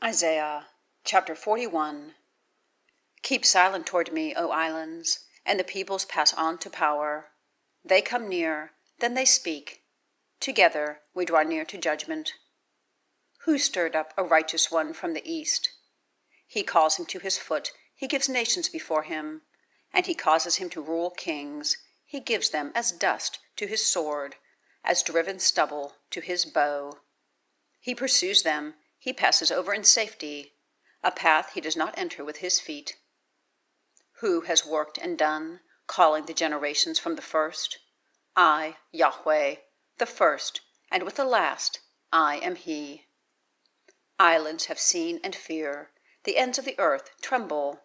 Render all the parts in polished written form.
Isaiah chapter 41. Keep silent toward me, O islands, and the peoples pass on to power. They come near, then they speak. Together we draw near to judgment. Who stirred up a righteous one from the east? He calls him to his foot, he gives nations before him, and he causes him to rule kings. He gives them as dust to his sword, as driven stubble to his bow. He pursues them, he passes over in safety, a path he does not enter with his feet. Who has worked and done, calling the generations from the first? I, Yahweh, the first, and with the last, I am he. Islands have seen and fear, the ends of the earth tremble.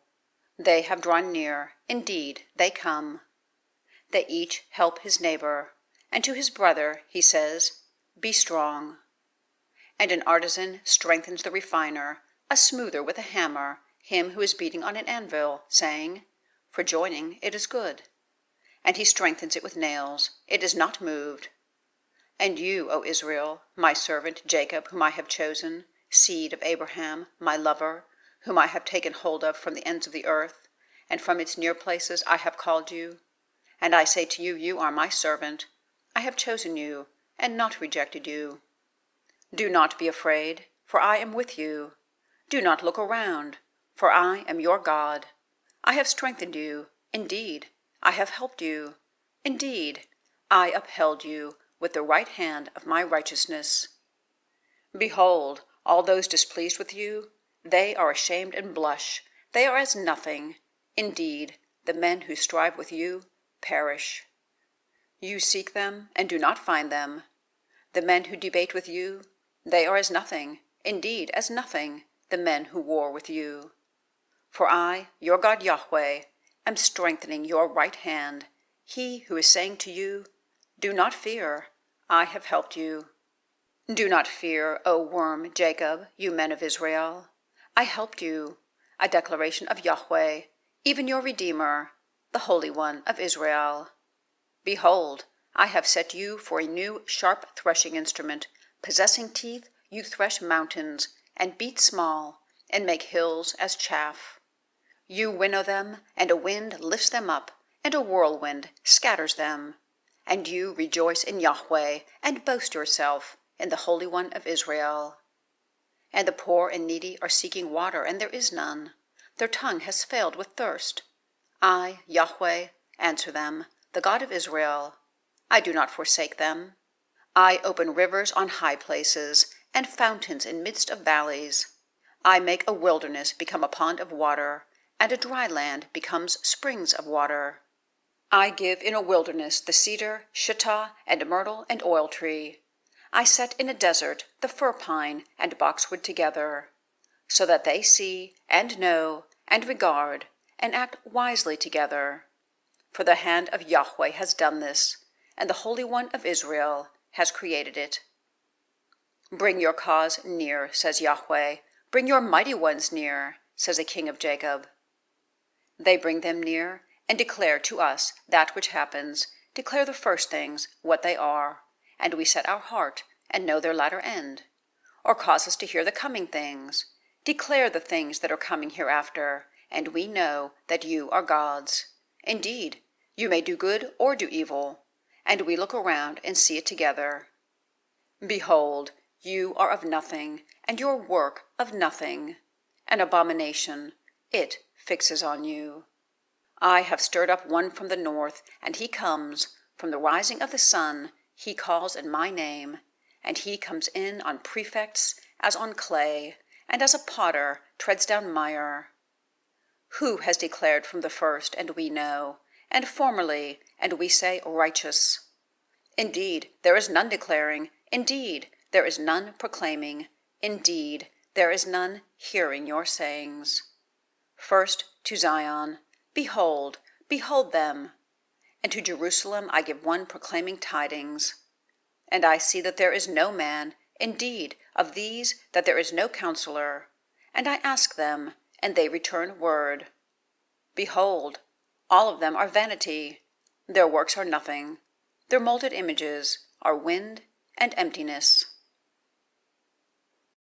They have drawn near, indeed, they come. They each help his neighbor, and to his brother he says, Be strong. And an artisan strengthens the refiner, a smoother with a hammer, him who is beating on an anvil, saying, For joining it is good. And he strengthens it with nails, it is not moved. And you, O Israel, my servant Jacob, whom I have chosen, seed of Abraham, my lover, whom I have taken hold of from the ends of the earth, and from its near places I have called you. And I say to you, you are my servant. I have chosen you, and not rejected you. Do not be afraid, for I am with you. Do not look around, for I am your God. I have strengthened you, indeed, I have helped you. Indeed, I upheld you with the right hand of my righteousness. Behold, all those displeased with you, they are ashamed and blush, they are as nothing. Indeed, the men who strive with you perish. You seek them and do not find them. The men who debate with you, they are as nothing, indeed as nothing, the men who war with you. For I, your God Yahweh, am strengthening your right hand, he who is saying to you, Do not fear, I have helped you. Do not fear, O worm Jacob, you men of Israel. I helped you, a declaration of Yahweh, even your Redeemer, the Holy One of Israel. Behold, I have set you for a new sharp threshing instrument, possessing teeth, you thresh mountains, and beat small, and make hills as chaff. You winnow them, and a wind lifts them up, and a whirlwind scatters them. And you rejoice in Yahweh, and boast yourself in the Holy One of Israel. And the poor and needy are seeking water, and there is none. Their tongue has failed with thirst. I, Yahweh, answer them, the God of Israel. I do not forsake them. I open rivers on high places, and fountains in midst of valleys. I make a wilderness become a pond of water, and a dry land becomes springs of water. I give in a wilderness the cedar, Shittah, and myrtle, and oil tree. I set in a desert the fir-pine and boxwood together, so that they see, and know, and regard, and act wisely together. For the hand of Yahweh has done this, and the Holy One of Israel has created it. Bring your cause near, says Yahweh. Bring your mighty ones near, says the King of Jacob. They bring them near, and declare to us that which happens, declare the first things, what they are, and we set our heart, and know their latter end. Or cause us to hear the coming things, declare the things that are coming hereafter, and we know that you are gods. Indeed, you may do good or do evil, and we look around and see it together. Behold, you are of nothing, and your work of nothing. An abomination, it fixes on you. I have stirred up one from the north, and he comes. From the rising of the sun, he calls in my name, and he comes in on prefects as on clay, and as a potter treads down mire. Who has declared from the first, and we know, and formerly, and we say righteous? Indeed, there is none declaring, indeed, there is none proclaiming, indeed, there is none hearing your sayings. First to Zion, behold, behold them. And to Jerusalem I give one proclaiming tidings. And I see that there is no man, indeed, of these that there is no counselor. And I ask them, and they return word. Behold, all of them are vanity. Their works are nothing. Their molded images are wind and emptiness.